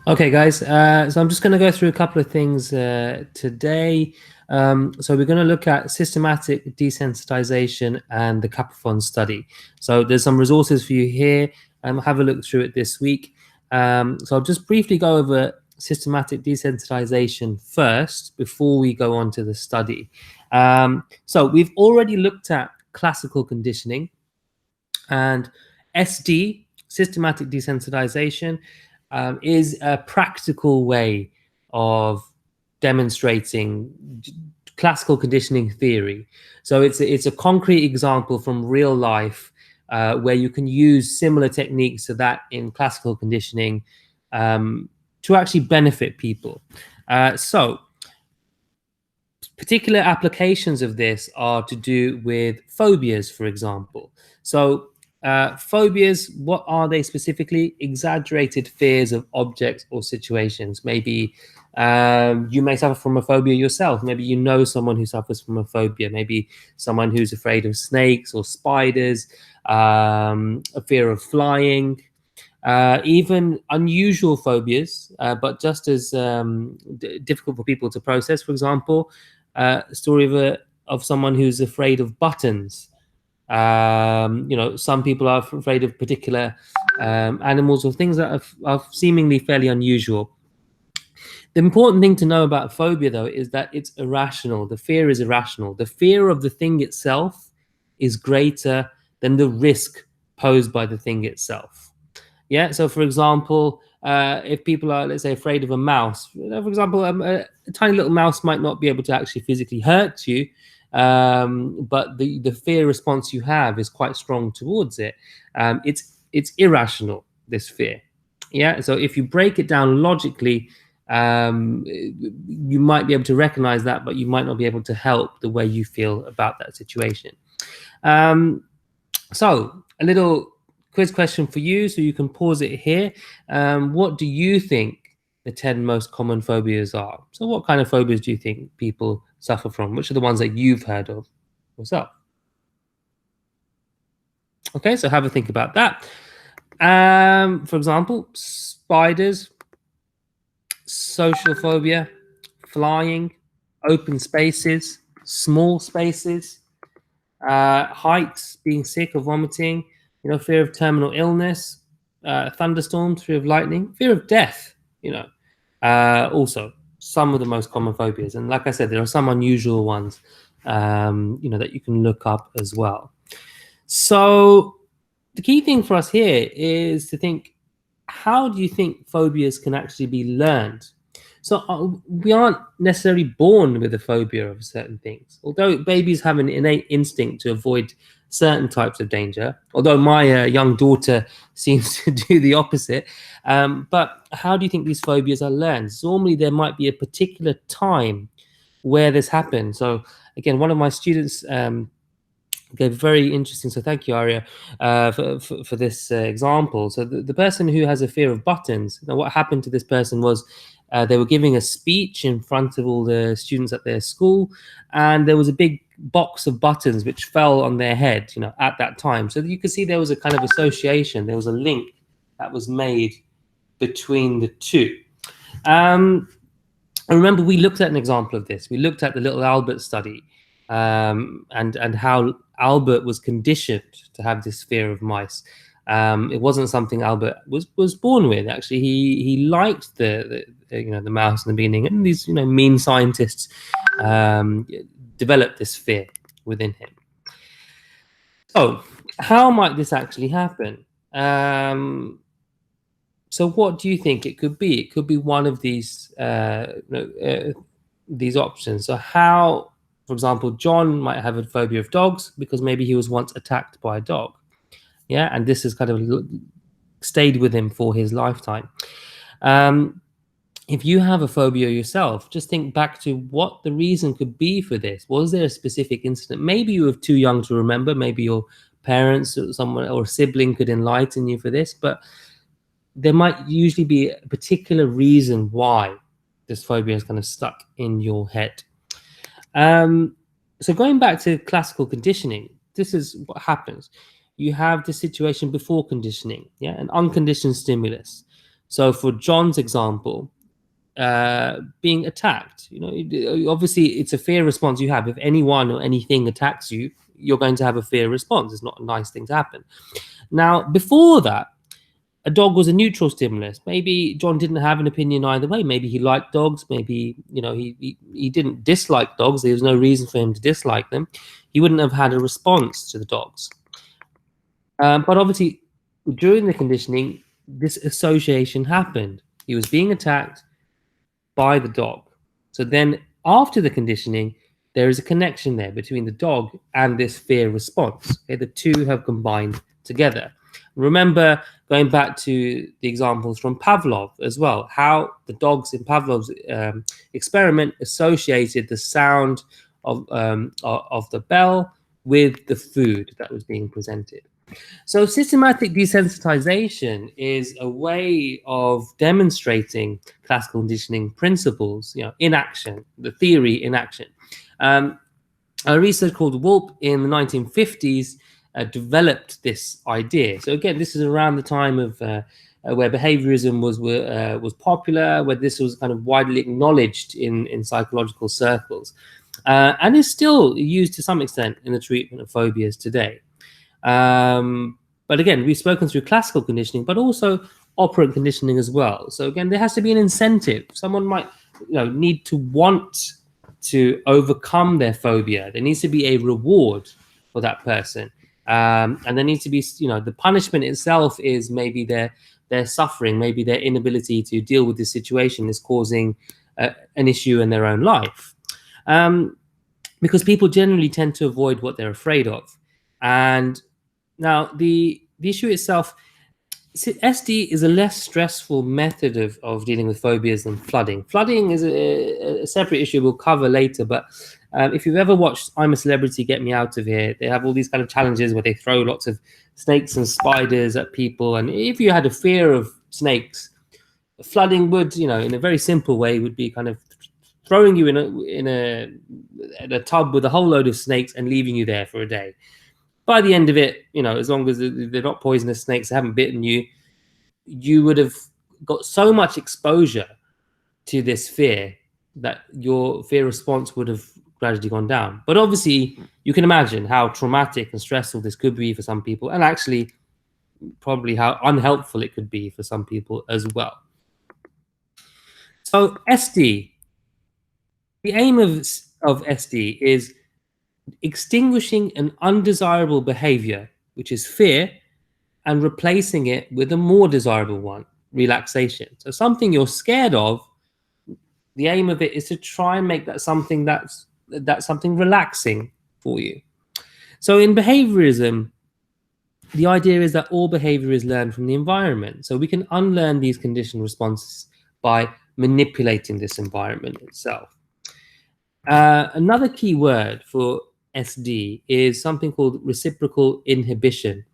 Okay, guys. So I'm just going to go through a couple of things today. So we're going to look at systematic desensitization and the Capafons study. So there's some resources for you here. Have a look through it this week. So I'll just briefly go over systematic desensitization first before we go on to the study. So we've already looked at classical conditioning and SD, systematic desensitization, is a practical way of demonstrating classical conditioning theory. So it's a concrete example from real life where you can use similar techniques to that in classical conditioning to actually benefit people. So particular applications of this are to do with phobias, for example. So phobias, what are they specifically? Exaggerated fears of objects or situations. Maybe you may suffer from a phobia yourself. Maybe you know someone who suffers from a phobia. Maybe someone who's afraid of snakes or spiders, a fear of flying, even unusual phobias, but just as difficult for people to process. For example, a story of someone who's afraid of buttons. Some people are afraid of particular animals or things that are seemingly fairly unusual. The important thing to know about phobia, though, is that it's irrational. The fear is irrational. The fear of the thing itself is greater than the risk posed by the thing itself. Yeah. So, for example, if people are, let's say, afraid of a mouse, for example, a tiny little mouse might not be able to actually physically hurt you, but the fear response you have is quite strong towards it. It's irrational, this fear. Yeah. So if you break it down logically, you might be able to recognize that, but you might not be able to help the way you feel about that situation. So a little quiz question for you, so you can pause it here. What do you think the 10 most common phobias are? So what kind of phobias do you think people suffer from? Which are the ones that you've heard of yourself? Okay, so have a think about that. For example, spiders, social phobia, flying, open spaces, small spaces, heights, being sick or vomiting, fear of terminal illness, thunderstorms, fear of lightning, fear of death, also some of the most common phobias. And like I said, there are some unusual ones, that you can look up as well. So the key thing for us here is to think, how do you think phobias can actually be learned? So we aren't necessarily born with a phobia of certain things. Although babies have an innate instinct to avoid certain types of danger, although my young daughter seems to do the opposite. But how do you think these phobias are learned? So normally there might be a particular time where this happens. So again, one of my students gave very interesting. So thank you, Aria, for this example. So the person who has a fear of buttons. Now, what happened to this person was they were giving a speech in front of all the students at their school, and there was a big box of buttons which fell on their head, at that time. So you could see there was a kind of association. There was a link that was made between the two. I remember we looked at an example of this. We looked at the little Albert study, and how Albert was conditioned to have this fear of mice. It wasn't something Albert was born with. Actually, he liked the mouse in the beginning, and these mean scientists developed this fear within him. So, how might this actually happen? So, what do you think it could be? It could be one of these options. So, how, for example, John might have a phobia of dogs because maybe he was once attacked by a dog. Yeah, and this has kind of stayed with him for his lifetime. If you have a phobia yourself, just think back to what the reason could be for this. Was there a specific incident? Maybe you were too young to remember. Maybe your parents or someone or a sibling could enlighten you for this, but there might usually be a particular reason why this phobia is kind of stuck in your head. So going back to classical conditioning, this is what happens. You have the situation before conditioning, an unconditioned stimulus. So for John's example, being attacked, obviously it's a fear response you have. If anyone or anything attacks you, you're going to have a fear response. It's not a nice thing to happen. Now, before that, a dog was a neutral stimulus. Maybe John didn't have an opinion either way. Maybe he liked dogs. Maybe he didn't dislike dogs. There was no reason for him to dislike them. He wouldn't have had a response to the dogs. But obviously, during the conditioning, this association happened. He was being attacked by the dog. So then, after the conditioning, there is a connection there between the dog and this fear response. Okay, the two have combined together. Remember, going back to the examples from Pavlov as well, how the dogs in Pavlov's experiment associated the sound of the bell with the food that was being presented. So systematic desensitization is a way of demonstrating classical conditioning principles, in action, the theory in action. A researcher called Wolpe in the 1950s developed this idea. So again, this is around the time of where behaviorism was popular, where this was kind of widely acknowledged in psychological circles, and is still used to some extent in the treatment of phobias today. But again, we've spoken through classical conditioning, but also operant conditioning as well. So again, there has to be an incentive. Someone might need to want to overcome their phobia. There needs to be a reward for that person. And there needs to be, the punishment itself is maybe their suffering, maybe their inability to deal with this situation is causing an issue in their own life. Because people generally tend to avoid what they're afraid of. And now the issue itself, SD is a less stressful method of dealing with phobias than flooding. Flooding is a separate issue we'll cover later, but if you've ever watched I'm a Celebrity, Get Me Out of Here, they have all these kind of challenges where they throw lots of snakes and spiders at people. And if you had a fear of snakes, flooding would, in a very simple way, would be kind of throwing you in a tub with a whole load of snakes and leaving you there for a day. By the end of it, as long as they're not poisonous snakes, they haven't bitten you, you would have got so much exposure to this fear that your fear response would have gradually gone down. But obviously, you can imagine how traumatic and stressful this could be for some people, and actually probably how unhelpful it could be for some people as well. So SD, the aim of SD is extinguishing an undesirable behavior, which is fear, and replacing it with a more desirable one, relaxation. So something you're scared of, the aim of it is to try and make that something that's something relaxing for you. So in behaviorism, the idea is that all behavior is learned from the environment. So we can unlearn these conditioned responses by manipulating this environment itself. Another key word for SD is something called reciprocal inhibition.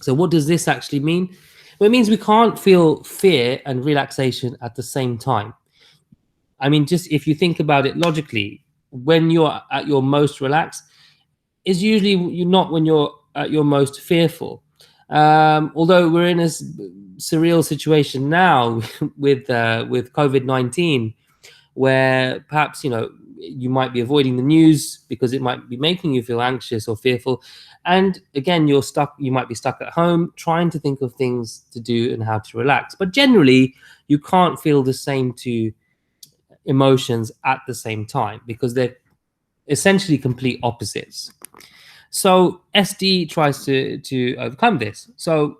So what does this actually mean? Well, it means we can't feel fear and relaxation at the same time. I mean, just if you think about it logically, when you're at your most relaxed, is usually you're not when you're at your most fearful. Although we're in a surreal situation now with COVID-19, where perhaps you might be avoiding the news because it might be making you feel anxious or fearful, and again you might be stuck at home trying to think of things to do and how to relax. But generally, you can't feel the same two emotions at the same time because they're essentially complete opposites. So SD tries to overcome this. So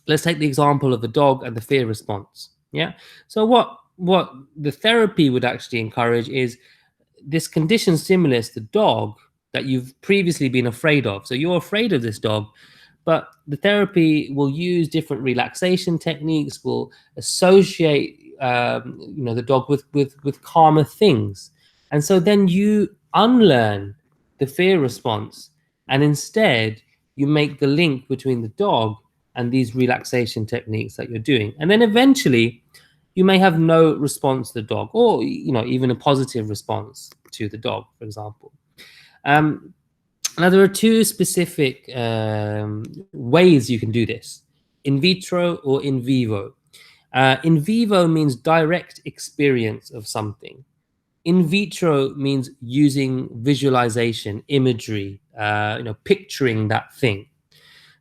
let's take the example of the dog and the fear response. Yeah. So what the therapy would actually encourage is this conditioned stimulus, the dog that you've previously been afraid of. So you're afraid of this dog, but the therapy will use different relaxation techniques, will associate the dog with calmer things. And so then you unlearn the fear response, and instead you make the link between the dog and these relaxation techniques that you're doing. And then eventually you may have no response to the dog, or even a positive response to the dog, for example. Now there are two specific ways you can do this: in vitro or in vivo. In vivo means direct experience of something. In vitro means using visualization, imagery, picturing that thing.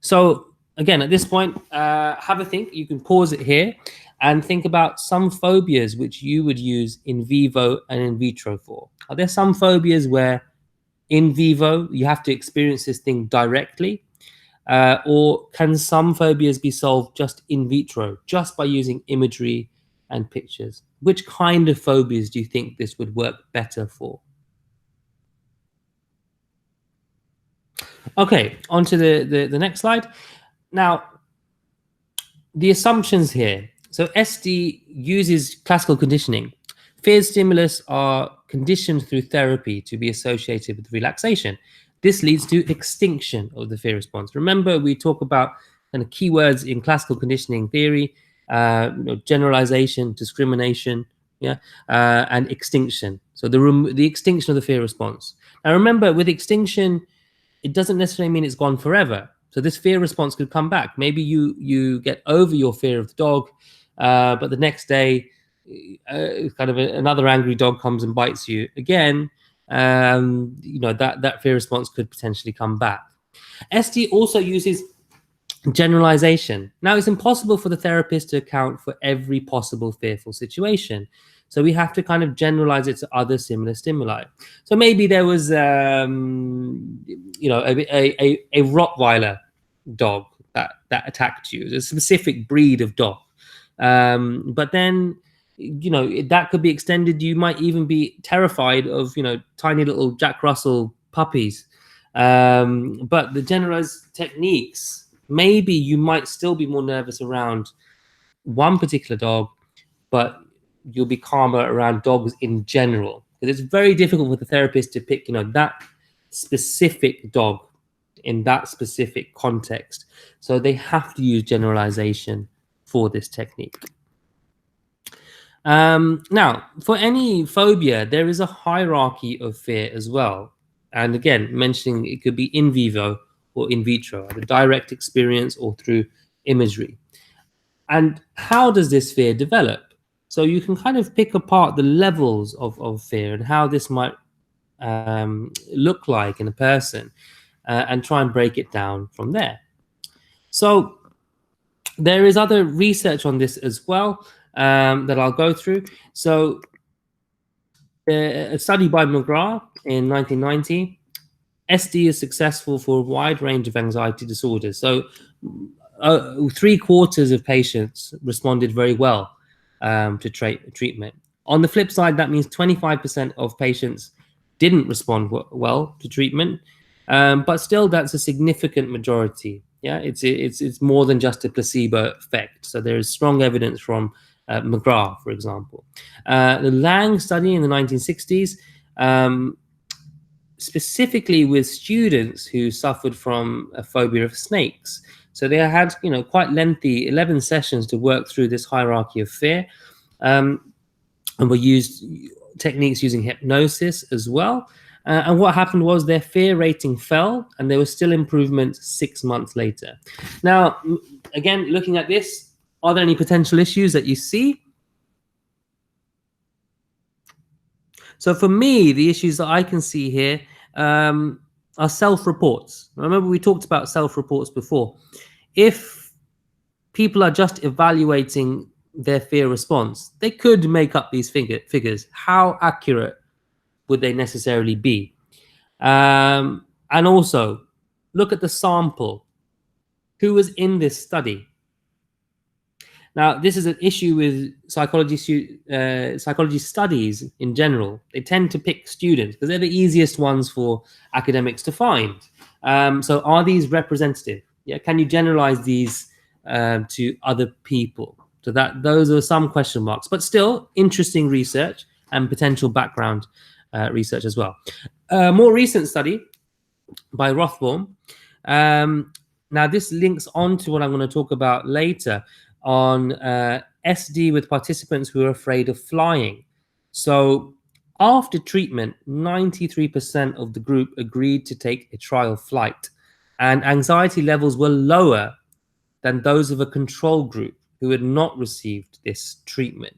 So again, at this point, have a think. You can pause it here and think about some phobias which you would use in vivo and in vitro for. Are there some phobias where in vivo you have to experience this thing directly? Or can some phobias be solved just in vitro, just by using imagery and pictures? Which kind of phobias do you think this would work better for? Okay, on to the next slide. Now, the assumptions here. So SD uses classical conditioning. Fear stimulus are conditioned through therapy to be associated with relaxation. This leads to extinction of the fear response. Remember, we talk about kind of keywords in classical conditioning theory, generalization, discrimination, yeah, and extinction. So the extinction of the fear response. Now, remember, with extinction, it doesn't necessarily mean it's gone forever. So this fear response could come back. Maybe you get over your fear of the dog, but the next day, another angry dog comes and bites you again. That fear response could potentially come back. SD also uses generalization. Now, it's impossible for the therapist to account for every possible fearful situation. So we have to kind of generalize it to other similar stimuli. So maybe there was, a Rottweiler dog that attacked you. It's a specific breed of dog. But then, that could be extended. You might even be terrified of, tiny little Jack Russell puppies. But the generalized techniques, maybe you might still be more nervous around one particular dog, but you'll be calmer around dogs in general. Because it's very difficult for the therapist to pick, that specific dog in that specific context. So they have to use generalization for this technique. Now, for any phobia, there is a hierarchy of fear as well. And again, mentioning it could be in vivo or in vitro, either direct experience or through imagery. And how does this fear develop? So you can kind of pick apart the levels of fear and how this might look like in a person, and try and break it down from there. So there is other research on this as well, that I'll go through. So a study by McGrath in 1990, SD is successful for a wide range of anxiety disorders. So 3/4 of patients responded very well to treatment. On the flip side, that means 25% of patients didn't respond well to treatment, but still that's a significant majority. Yeah, it's more than just a placebo effect. So there is strong evidence from McGrath, for example. The Lang study in the 1960s, specifically with students who suffered from a phobia of snakes. So they had, quite lengthy 11 sessions to work through this hierarchy of fear, and were used techniques using hypnosis as well. And what happened was their fear rating fell, and there was still improvement 6 months later. Now, again, looking at this, are there any potential issues that you see? So for me, the issues that I can see here are self-reports. Remember, we talked about self-reports before. If people are just evaluating their fear response, they could make up these figures. How accurate would they necessarily be? And also, look at the sample. Who was in this study? Now, this is an issue with psychology studies in general. They tend to pick students because they're the easiest ones for academics to find. So are these representative? Yeah, can you generalize these to other people? So those are some question marks, but still interesting research and potential background research as well. More recent study by Rothbaum. Now, this links on to what I'm going to talk about later on SD with participants who are afraid of flying. So after treatment, 93% of the group agreed to take a trial flight, and anxiety levels were lower than those of a control group who had not received this treatment.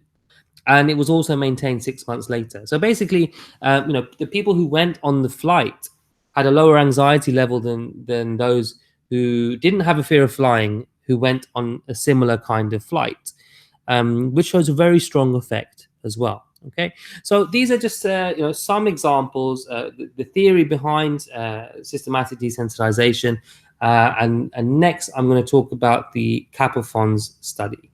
And it was also maintained 6 months later. So basically, the people who went on the flight had a lower anxiety level than those who didn't have a fear of flying, who went on a similar kind of flight, which shows a very strong effect as well. Okay, so these are just some examples, the theory behind systematic desensitization, and next I'm going to talk about the Capafons study.